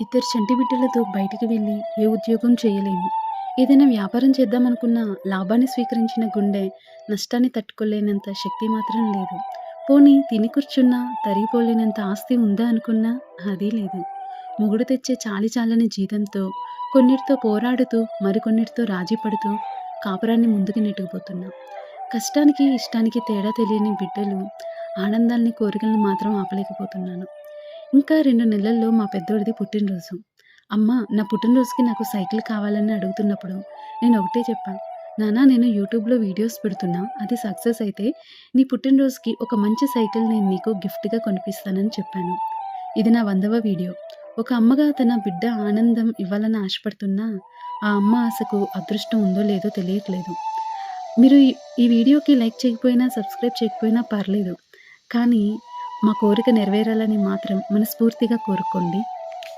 ఇద్దరు చంటి బిడ్డలతో బయటికి వెళ్ళి ఏ ఉద్యోగం చేయలేము. ఏదైనా వ్యాపారం చేద్దామనుకున్నా లాభాన్ని స్వీకరించిన గుండె నష్టాన్ని తట్టుకోలేనంత శక్తి మాత్రం లేదు. పోనీ తిని కూర్చున్నా తరిగిపోలేనంత ఆస్తి ఉందా అనుకున్నా అదీ లేదు. మొగుడు తెచ్చే చాలి చాలని జీతంతో కొన్నిటితో పోరాడుతూ మరికొన్నిటితో రాజీ పడుతూ కాపురాన్ని ముందుకు నెట్టుకుపోతున్నా. కష్టానికి ఇష్టానికి తేడా తెలియని బిడ్డలు ఆనందాల్ని కోరికలను మాత్రం ఆపలేకపోతున్నాను. ఇంకా 2 నెలల్లో మా పెద్దోడిది పుట్టినరోజు. అమ్మ నా పుట్టినరోజుకి నాకు సైకిల్ కావాలని అడుగుతున్నప్పుడు నేను ఒకటే చెప్పా. నాన్న నేను యూట్యూబ్‌లో వీడియోస్ పెడుతున్నా. అది సక్సెస్ అయితే నీ పుట్టినరోజుకి ఒక మంచి సైకిల్ నేను నీకు గిఫ్ట్‌గా కొనిపిస్తానని చెప్పాను. ఇది నా 100వ వీడియో. ఒక అమ్మగా తన బిడ్డ ఆనందం ఇవ్వాలని ఆశపడుతున్నా, ఆ అమ్మ ఆశకు అదృష్టం ఉందో లేదో తెలియట్లేదు. మీరు ఈ వీడియోకి లైక్ చేయకపోయినా, సబ్స్క్రైబ్ చేయకపోయినా పర్లేదు. కానీ మా కోరిక నెరవేరాలని మాత్రం మనస్ఫూర్తిగా కోరుకోండి.